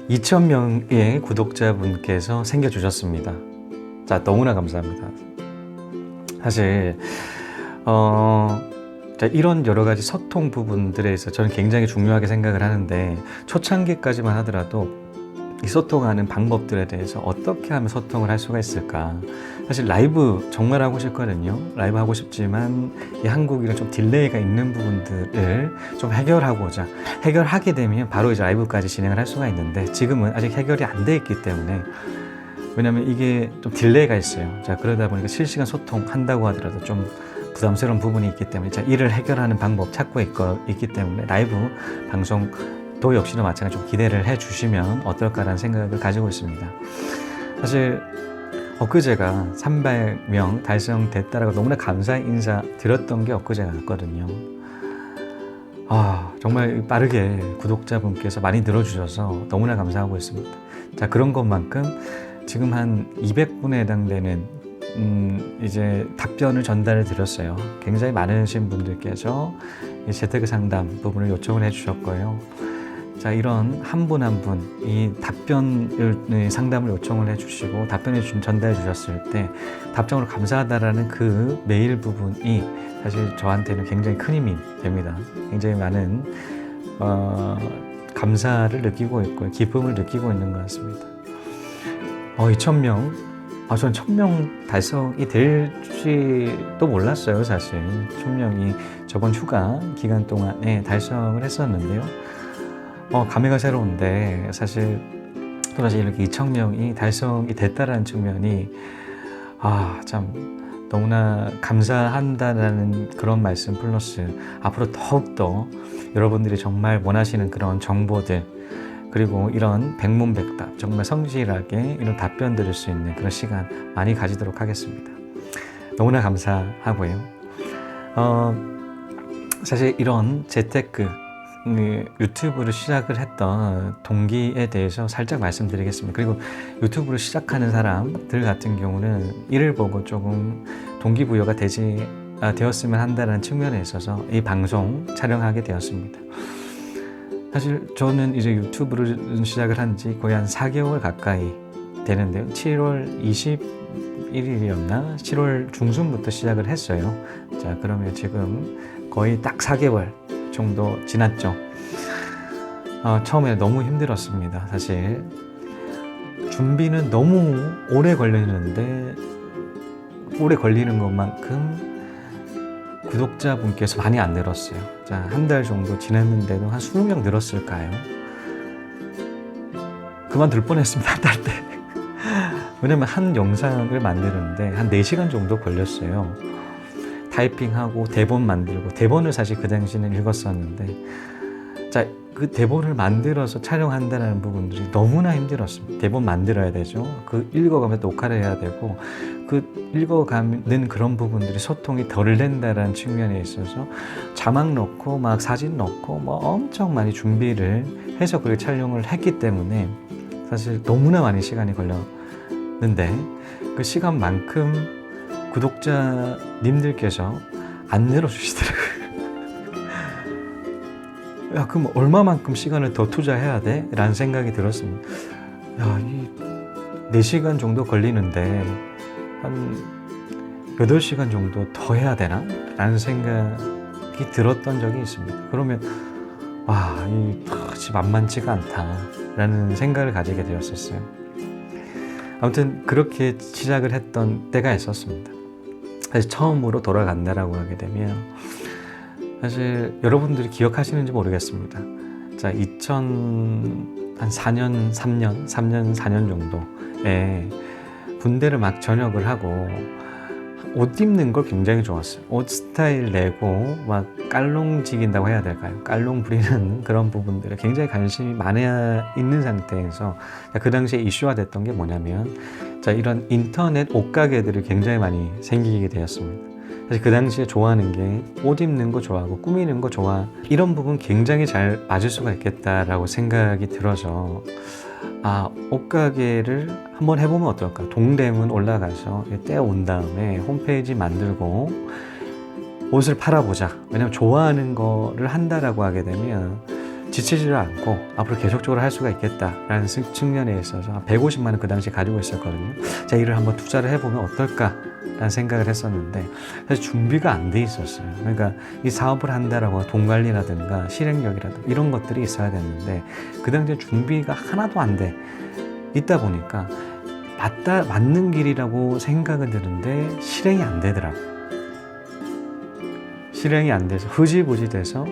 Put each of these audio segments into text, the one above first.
2,000명의 구독자분께서 생겨주셨습니다. 자, 너무나 감사합니다. 사실 자, 이런 여러 가지 소통 부분들에서 저는 굉장히 중요하게 생각을 하는데, 초창기까지만 하더라도 이 소통하는 방법들에 대해서 어떻게 하면 소통을 할 수가 있을까. 사실 라이브 정말 하고 싶거든요. 라이브 하고 싶지만 이 한국이랑 좀 딜레이가 있는 부분들을 좀 해결하게 되면 바로 이제 라이브까지 진행을 할 수가 있는데, 지금은 아직 해결이 안 돼 있기 때문에, 왜냐면 이게 좀 딜레이가 있어요. 자, 그러다 보니까 실시간 소통한다고 하더라도 좀 부담스러운 부분이 있기 때문에, 자, 이를 해결하는 방법 찾고 있기 때문에 라이브 방송도 역시나 마찬가지로 좀 기대를 해 주시면 어떨까라는 생각을 가지고 있습니다. 사실 엊그제가 300명 달성됐다라고 너무나 감사 인사 드렸던 게 엊그제였거든요. 정말 빠르게 구독자분께서 많이 늘어주셔서 너무나 감사하고 있습니다. 자, 그런 것만큼 지금 한 200분에 해당되는 이제 답변을 전달해 드렸어요. 굉장히 많으신 분들께서 재테크 상담 부분을 요청을 해 주셨고요. 자, 이런 한 분 한 분 이 답변을 상담을 요청을 해 주시고 답변을 전달해 주셨을 때 답장으로 감사하다라는 그 메일 부분이 사실 저한테는 굉장히 큰 힘이 됩니다. 굉장히 많은 감사를 느끼고 있고 기쁨을 느끼고 있는 것 같습니다. 2,000명, 저는 1,000명 달성이 될지도 몰랐어요. 사실 1,000명이 저번 휴가 기간 동안에 달성을 했었는데요. 감회가 새로운데, 사실 또다시 이렇게 2,000명이 달성이 됐다라는 측면이 참 너무나 감사한다라는 그런 말씀 플러스 앞으로 더욱더 여러분들이 정말 원하시는 그런 정보들, 그리고 이런 백문백답 정말 성실하게 이런 답변 드릴 수 있는 그런 시간 많이 가지도록 하겠습니다. 너무나 감사하고요. 사실 이런 재테크 유튜브를 시작을 했던 동기에 대해서 살짝 말씀드리겠습니다. 그리고 유튜브를 시작하는 사람들 같은 경우는 이를 보고 조금 동기부여가 되었으면 한다는 측면에 있어서 이 방송 촬영하게 되었습니다. 사실 저는 이제 유튜브를 시작을 한 지 거의 한 4개월 가까이 되는데요. 7월 21일이었나? 7월 중순부터 시작을 했어요. 자, 그러면 지금 거의 딱 4개월 정도 지났죠. 처음에 너무 힘들었습니다. 사실 준비는 너무 오래 걸리는데, 오래 걸리는 것만큼 구독자분께서 많이 안 늘었어요. 자, 한 달 정도 지났는데도 한 20명 늘었을까요? 그만둘 뻔했습니다. 한 달 때. 왜냐면 한 영상을 만드는데 한 4시간 정도 걸렸어요. 타이핑하고 대본 만들고, 대본을 사실 그 당시에는 읽었었는데, 자, 그 대본을 만들어서 촬영한다는 부분들이 너무나 힘들었습니다. 대본 만들어야 되죠. 그 읽어가면서 녹화를 해야 되고, 그 읽어가는 그런 부분들이 소통이 덜 된다는 측면에 있어서 자막 넣고 막 사진 넣고 뭐 엄청 많이 준비를 해서 그렇게 촬영을 했기 때문에 사실 너무나 많이 시간이 걸렸는데, 그 시간만큼 구독자님들께서 안 늘어주시더라고요. 야, 그럼 얼마만큼 시간을 더 투자해야 돼? 라는 생각이 들었습니다. 야, 이 4시간 정도 걸리는데 한 8시간 정도 더 해야 되나? 라는 생각이 들었던 적이 있습니다. 그러면 이 만만치가 않다 라는 생각을 가지게 되었었어요. 아무튼 그렇게 시작을 했던 때가 있었습니다. 사실 처음으로 돌아간다라고 하게 되면, 사실 여러분들이 기억하시는지 모르겠습니다. 자, 3년, 4년 정도에 군대를 막 전역을 하고 옷 입는 걸 굉장히 좋았어요. 옷 스타일 내고 막 깔롱지긴다고 해야 될까요? 깔롱 부리는 그런 부분들에 굉장히 관심이 많이 있는 상태에서, 그 당시에 이슈화 됐던 게 뭐냐면, 자, 이런 인터넷 옷가게들이 굉장히 많이 생기게 되었습니다. 사실 그 당시에 좋아하는 게 옷 입는 거 좋아하고 꾸미는 거 좋아, 이런 부분 굉장히 잘 맞을 수가 있겠다라고 생각이 들어서 옷가게를 한번 해보면 어떨까? 동대문 올라가서 떼어온 다음에 홈페이지 만들고 옷을 팔아보자. 왜냐면 좋아하는 거를 한다라고 하게 되면 지치지를 않고 앞으로 계속적으로 할 수가 있겠다라는 측면에 있어서 150만 원 그 당시에 가지고 있었거든요. 자, 이를 한번 투자를 해보면 어떨까라는 생각을 했었는데 사실 준비가 안 돼 있었어요. 그러니까 이 사업을 한다라고 돈 관리라든가 실행력이라든가 이런 것들이 있어야 되는데 그 당시에 준비가 하나도 안 돼 있다 보니까 맞는 길이라고 생각은 드는데 실행이 안 되더라고요. 실행이 안 돼서 흐지부지 돼서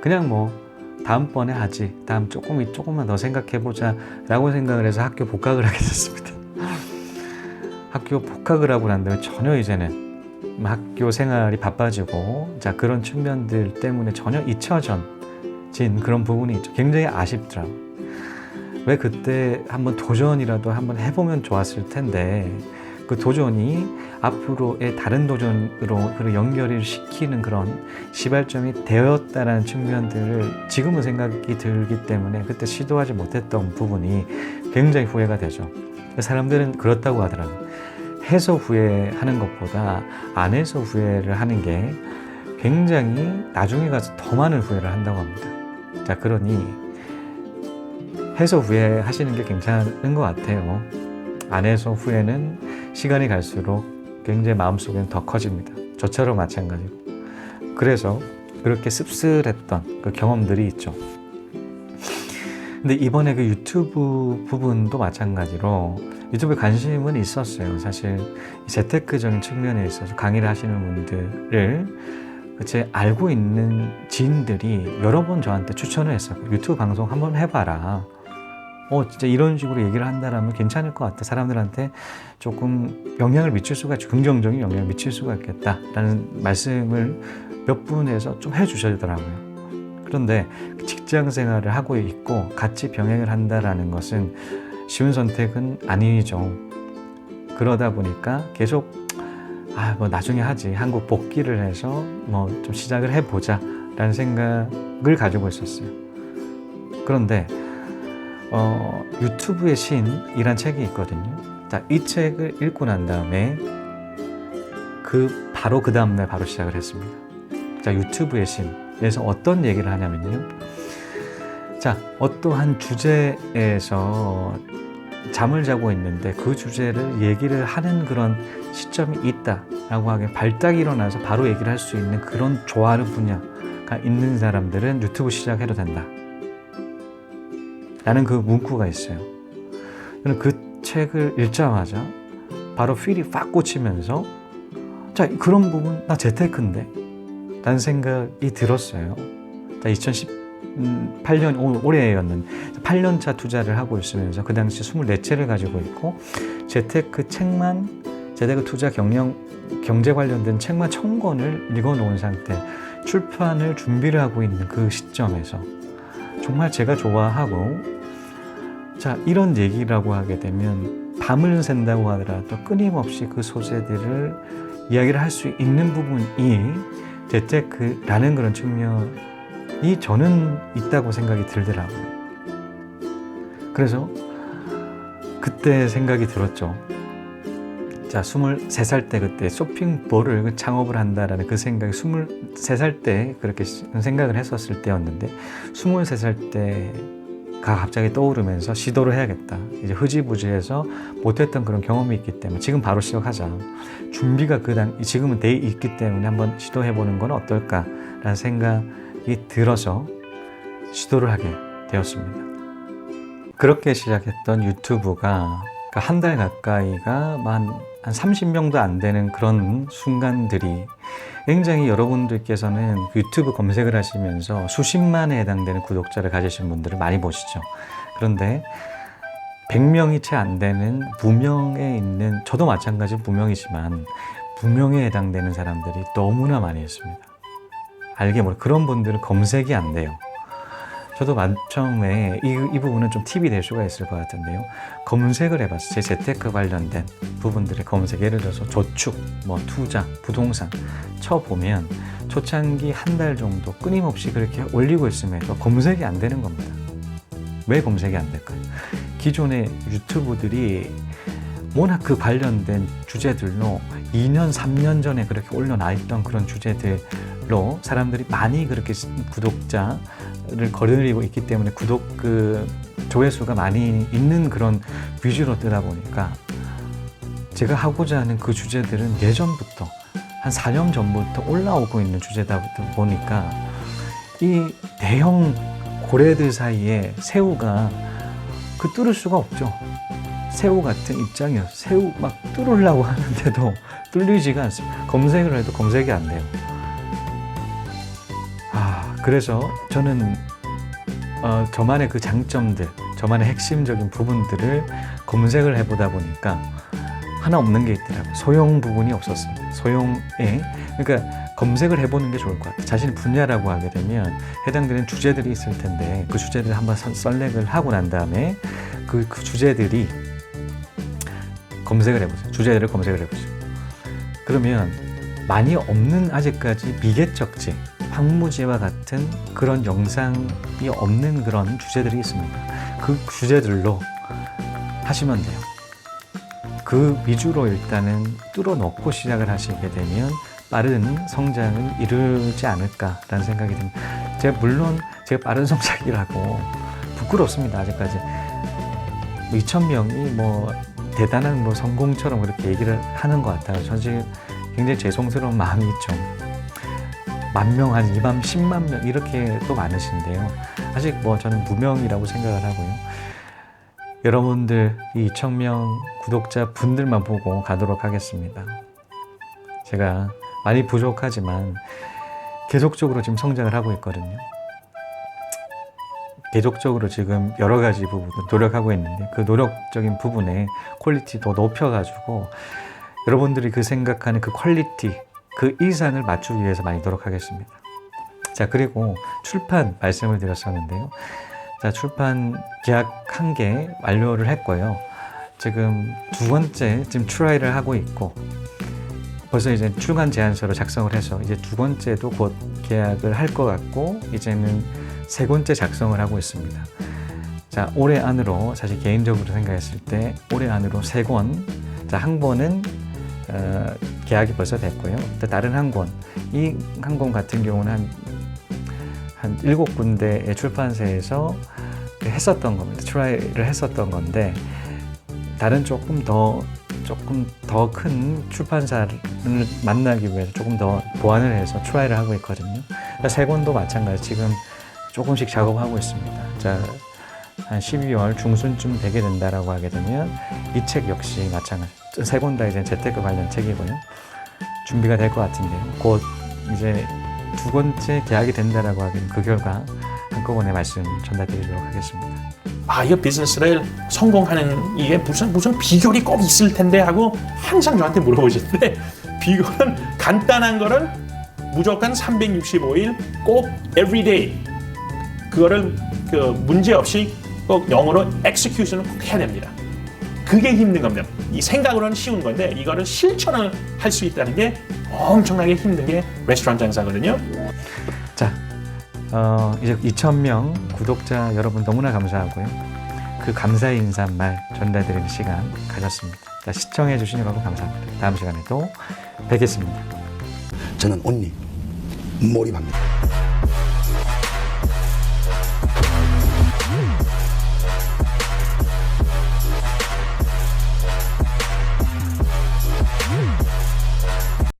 그냥 뭐 다음번에 하지, 다음 조금만 더 생각해보자 라고 생각을 해서 학교 복학을 하게 됐습니다. 학교 복학을 하고 난 다음에 전혀 이제는 학교 생활이 바빠지고 자, 그런 측면들 때문에 전혀 잊혀진 그런 부분이 있죠. 굉장히 아쉽더라고요. 왜 그때 한번 도전이라도 한번 해보면 좋았을 텐데 그 도전이 앞으로의 다른 도전으로 연결을 시키는 그런 시발점이 되었다라는 측면들을 지금은 생각이 들기 때문에 그때 시도하지 못했던 부분이 굉장히 후회가 되죠. 사람들은 그렇다고 하더라고요. 해서 후회하는 것보다 안 해서 후회를 하는 게 굉장히 나중에 가서 더 많은 후회를 한다고 합니다. 자, 그러니 해서 후회하시는 게 괜찮은 것 같아요. 안 해서 후회는 시간이 갈수록 굉장히 마음속에는 더 커집니다. 저처럼 마찬가지고. 그래서 그렇게 씁쓸했던 그 경험들이 있죠. 근데 이번에 그 유튜브 부분도 마찬가지로 유튜브에 관심은 있었어요. 사실 재테크적인 측면에 있어서 강의를 하시는 분들을 제 알고 있는 지인들이 여러 번 저한테 추천을 했어요. 유튜브 방송 한번 해봐라. 진짜 이런 식으로 얘기를 한다라면 괜찮을 것 같아. 사람들한테 조금 영향을 미칠 수가 있죠. 긍정적인 영향을 미칠 수가 있겠다라는 말씀을 몇 분에서 좀 해주시더라고요. 그런데 직장 생활을 하고 있고 같이 병행을 한다라는 것은 쉬운 선택은 아니죠. 그러다 보니까 계속 뭐 나중에 하지. 한국 복귀를 해서 뭐 좀 시작을 해보자 라는 생각을 가지고 있었어요. 그런데 유튜브의 신이란 책이 있거든요. 자, 이 책을 읽고 난 다음에 바로 그 다음날 바로 시작을 했습니다. 자, 유튜브의 신에서 어떤 얘기를 하냐면요. 자, 어떠한 주제에서 잠을 자고 있는데 그 주제를 얘기를 하는 그런 시점이 있다라고 하기엔 발딱 일어나서 바로 얘기를 할 수 있는 그런 좋아하는 분야가 있는 사람들은 유튜브 시작해도 된다. 라는 그 문구가 있어요. 저는 그 책을 읽자마자 바로 필이 팍 꽂히면서 자, 그런 부분 나 재테크인데 라는 생각이 들었어요. 자, 2018년 올해였는데 8년차 투자를 하고 있으면서 그 당시 24채를 가지고 있고 재테크 투자 경제 관련된 책만 1000권을 읽어놓은 상태, 출판을 준비를 하고 있는 그 시점에서 정말 제가 좋아하고 자, 이런 얘기라고 하게 되면 밤을 샌다고 하더라도 끊임없이 그 소재들을 이야기를 할 수 있는 부분이 재테크라는 그런 측면이 저는 있다고 생각이 들더라고요. 그래서 그때 생각이 들었죠. 자, 23살 때 그때 쇼핑몰을 창업을 한다라는 그 생각이 23살 때 그렇게 생각을 했었을 때였는데 23살 때가 갑자기 떠오르면서 시도를 해야겠다. 이제 흐지부지해서 못했던 그런 경험이 있기 때문에 지금 바로 시작하자. 준비가 지금은 돼 있기 때문에 한번 시도해보는 건 어떨까라는 생각이 들어서 시도를 하게 되었습니다. 그렇게 시작했던 유튜브가 한 달 가까이가 한 30명도 안 되는 그런 순간들이 굉장히 여러분들께서는 유튜브 검색을 하시면서 수십만에 해당되는 구독자를 가지신 분들을 많이 보시죠. 그런데 100명이 채 안 되는 무명에 있는, 저도 마찬가지 무명이지만 무명에 해당되는 사람들이 너무나 많이 있습니다. 알게 모르게 그런 분들은 검색이 안 돼요. 저도 처음에 이 부분은 좀 팁이 될 수가 있을 것 같은데요. 검색을 해봤어요. 제 재테크 관련된 부분들의 검색, 예를 들어서 저축, 투자, 부동산 쳐보면 초창기 한 달 정도 끊임없이 그렇게 올리고 있음에도 검색이 안 되는 겁니다. 왜 검색이 안 될까요? 기존의 유튜브들이 워낙 그 관련된 주제들로 2년, 3년 전에 그렇게 올려놔 있던 그런 주제들로 사람들이 많이 그렇게 구독자 구독자를 거느리고 있기 때문에 조회수가 많이 있는 그런 위주로 뜨다 보니까 제가 하고자 하는 그 주제들은 예전부터 한 4년 전부터 올라오고 있는 주제다 보니까 이 대형 고래들 사이에 새우가 뚫을 수가 없죠. 새우 같은 입장이에요. 새우 막 뚫으려고 하는데도 뚫리지가 않습니다. 검색을 해도 검색이 안 돼요. 그래서 저는 저만의 그 장점들, 저만의 핵심적인 부분들을 검색을 해보다 보니까 하나 없는 게 있더라고요. 소용 부분이 없었습니다. 그러니까 검색을 해보는 게 좋을 것 같아요. 자신의 분야라고 하게 되면 해당되는 주제들이 있을 텐데 그 주제들을 한번 셀렉을 하고 난 다음에 그 주제들이 주제들을 검색을 해보죠. 그러면 많이 없는 아직까지 미개척지, 황무지와 같은 그런 영상이 없는 그런 주제들이 있습니다. 그 주제들로 하시면 돼요. 그 위주로 일단은 뚫어놓고 시작을 하시게 되면 빠른 성장을 이루지 않을까라는 생각이 듭니다. 물론 제가 빠른 성장이라고 부끄럽습니다. 아직까지 2,000명이 대단한 성공처럼 그렇게 얘기를 하는 것 같아요. 저 지금 굉장히 죄송스러운 마음이 있죠. 10,000명, 한 2만, 10만 명 이렇게 또 많으신데요. 아직 저는 무명이라고 생각을 하고요. 여러분들 이 2,000명 구독자 분들만 보고 가도록 하겠습니다. 제가 많이 부족하지만 계속적으로 지금 성장을 하고 있거든요. 계속적으로 지금 여러 가지 부분을 노력하고 있는데 그 노력적인 부분에 퀄리티 더 높여가지고 여러분들이 그 생각하는 그 퀄리티, 그 이상을 맞추기 위해서 많이 노력하겠습니다. 자, 그리고 출판 말씀을 드렸었는데요. 자, 출판 계약 1개 완료를 했고요. 지금 2번째 지금 트라이를 하고 있고 벌써 이제 출간 제안서를 작성을 해서 이제 2번째도 곧 계약을 할 것 같고 이제는 3번째 작성을 하고 있습니다. 자, 올해 안으로 사실 개인적으로 생각했을 때 올해 안으로 3권, 자, 한 권은 계약이 벌써 됐고요. 또 다른 한 권, 이 한 권 같은 경우는 한 7군데의 출판사에서 했었던 겁니다. 트라이를 했었던 건데 다른 조금 더 큰 출판사를 만나기 위해서 조금 더 보완을 해서 트라이를 하고 있거든요. 3권도 마찬가지 지금 조금씩 작업하고 있습니다. 자, 한 12월 중순쯤 되게 된다라고 하게 되면 이 책 역시 마찬가지. 3권 다 이제 재테크 관련 책이고요. 준비가 될 것 같은데요. 곧 이제 2번째 계약이 된다라고 하기는 그 결과 한꺼번에 말씀 전달드리도록 하겠습니다. 이 비즈니스를 성공하는 이게 무슨 비결이 꼭 있을 텐데 하고 항상 저한테 물어보시는데 비결은 간단한 거를 무조건 365일 꼭 everyday 그거를 문제 없이 꼭 영어로 execution을 꼭 해야 됩니다. 그게 힘든 겁니다. 이 생각으로는 쉬운 건데 이거를 실천을 할 수 있다는 게 엄청나게 힘든 게 레스토랑 장사거든요. 자, 이제 2,000명 구독자 여러분 너무나 감사하고요. 그 감사의 인사말 전달드리는 시간 가졌습니다. 자, 시청해주신 여러분 감사합니다. 다음 시간에 또 뵙겠습니다. 저는 온리 몰입합니다.